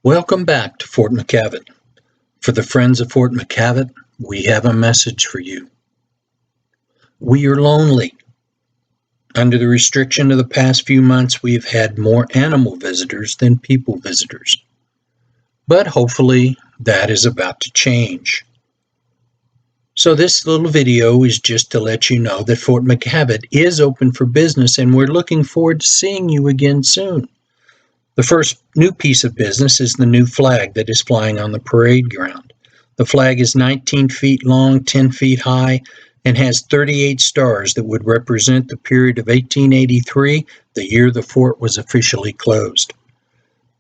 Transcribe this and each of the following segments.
Welcome back to Fort McKavett. For the friends of Fort McKavett, we have a message for you. We are lonely. Under the restriction of the past few months, we have had more animal visitors than people visitors. But hopefully that is about to change. So this little video is just to let you know that Fort McKavett is open for business and we're looking forward to seeing you again soon. The first new piece of business is the new flag that is flying on the parade ground. The flag is 19 feet long, 10 feet high, and has 38 stars that would represent the period of 1883, the year the fort was officially closed.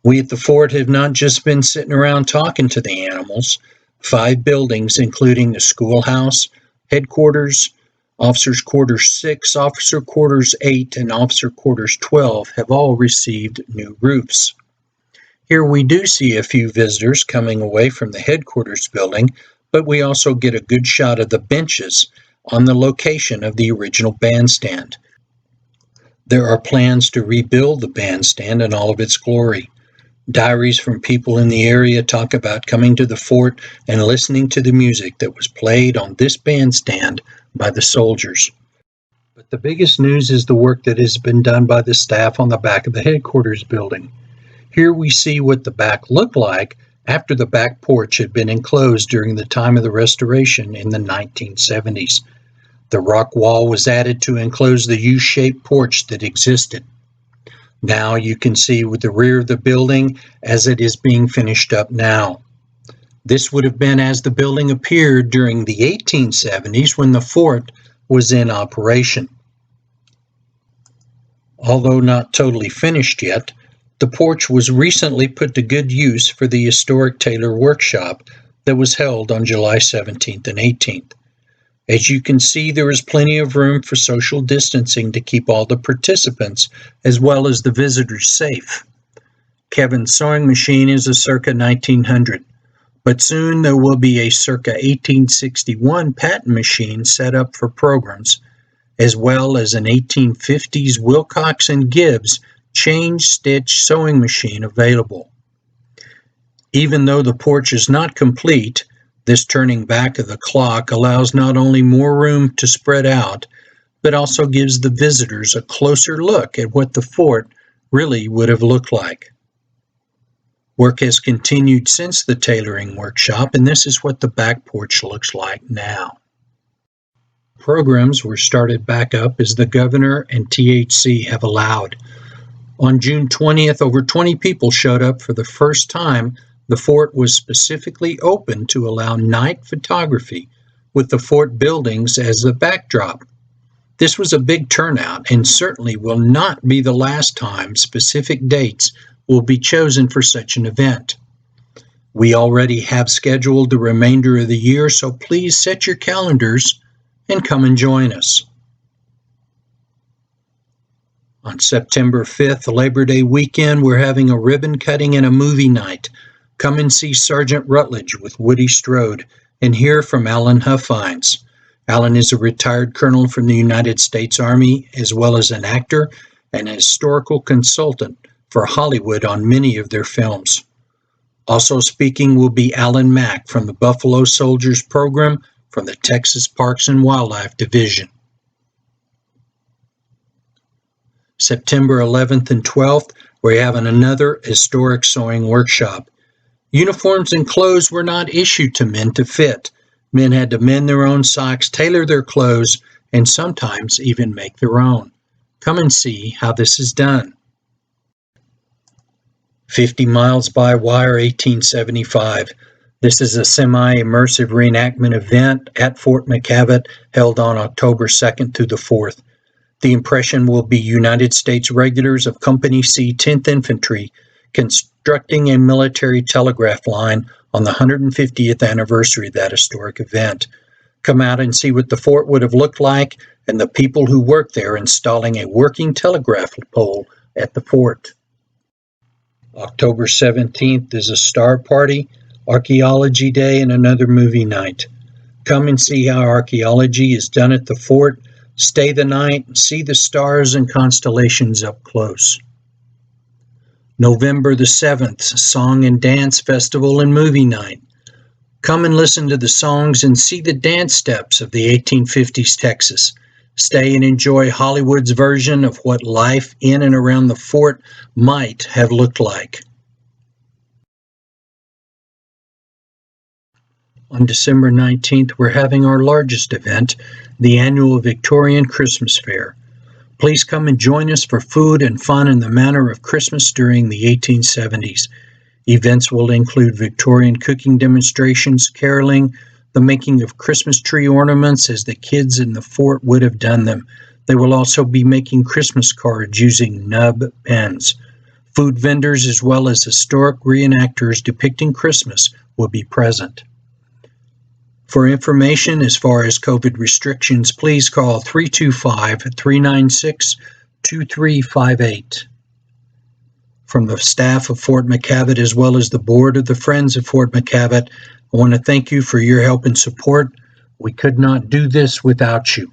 We at the fort have not just been sitting around talking to the animals. 5 buildings, including the schoolhouse, headquarters, Officers' Quarters 6, Officer Quarters 8, and Officer Quarters 12 have all received new roofs. Here we do see a few visitors coming away from the headquarters building, but we also get a good shot of the benches on the location of the original bandstand. There are plans to rebuild the bandstand in all of its glory. Diaries from people in the area talk about coming to the fort and listening to the music that was played on this bandstand by the soldiers. But the biggest news is the work that has been done by the staff on the back of the headquarters building. Here we see what the back looked like after the back porch had been enclosed during the time of the restoration in the 1970s. The rock wall was added to enclose the U-shaped porch that existed. Now you can see with the rear of the building as it is being finished up now. This would have been as the building appeared during the 1870s when the fort was in operation. Although not totally finished yet, the porch was recently put to good use for the historic Taylor workshop that was held on July 17th and 18th. As you can see, there is plenty of room for social distancing to keep all the participants as well as the visitors safe. Kevin's sewing machine is a circa 1900, but soon there will be a circa 1861 patent machine set up for programs, as well as an 1850s Wilcox and Gibbs change-stitch sewing machine available. Even though the porch is not complete, this turning back of the clock allows not only more room to spread out, but also gives the visitors a closer look at what the fort really would have looked like. Work has continued since the tailoring workshop, and this is what the back porch looks like now. Programs were started back up as the governor and THC have allowed. On June 20th, over 20 people showed up for the first time. The fort was specifically open to allow night photography with the fort buildings as the backdrop. This was a big turnout and certainly will not be the last time specific dates will be chosen for such an event. We already have scheduled the remainder of the year, so please set your calendars and come and join us. On September 5th, Labor Day weekend, we're having a ribbon cutting and a movie night. Come and see Sergeant Rutledge with Woody Strode and hear from Alan Huffines. Alan is a retired colonel from the United States Army, as well as an actor and a historical consultant for Hollywood on many of their films. Also speaking will be Alan Mack from the Buffalo Soldiers program from the Texas Parks and Wildlife Division. September 11th and 12th, we're having another historic sewing workshop. Uniforms and clothes were not issued to men to fit. Men had to mend their own socks, tailor their clothes, and sometimes even make their own. Come and see how this is done. 50 Miles by Wire 1875. This is a semi-immersive reenactment event at Fort McKavett held on October 2nd through the 4th. The impression will be United States regulars of Company C 10th Infantry constructing a military telegraph line on the 150th anniversary of that historic event. Come out and see what the fort would have looked like and the people who worked there installing a working telegraph pole at the fort. October 17th is a star party, archaeology day, and another movie night. Come and see how archaeology is done at the fort, stay the night, see the stars and constellations up close. November the 7th, Song and Dance Festival and Movie Night. Come and listen to the songs and see the dance steps of the 1850s Texas. Stay and enjoy Hollywood's version of what life in and around the fort might have looked like. On December 19th, we're having our largest event, the annual Victorian Christmas Fair. Please come and join us for food and fun in the manner of Christmas during the 1870s. Events will include Victorian cooking demonstrations, caroling, the making of Christmas tree ornaments as the kids in the fort would have done them. They will also be making Christmas cards using nub pens. Food vendors as well as historic reenactors depicting Christmas will be present. For information as far as COVID restrictions, please call 325-396-2358. From the staff of Fort McKavett as well as the board of the Friends of Fort McKavett, I want to thank you for your help and support. We could not do this without you.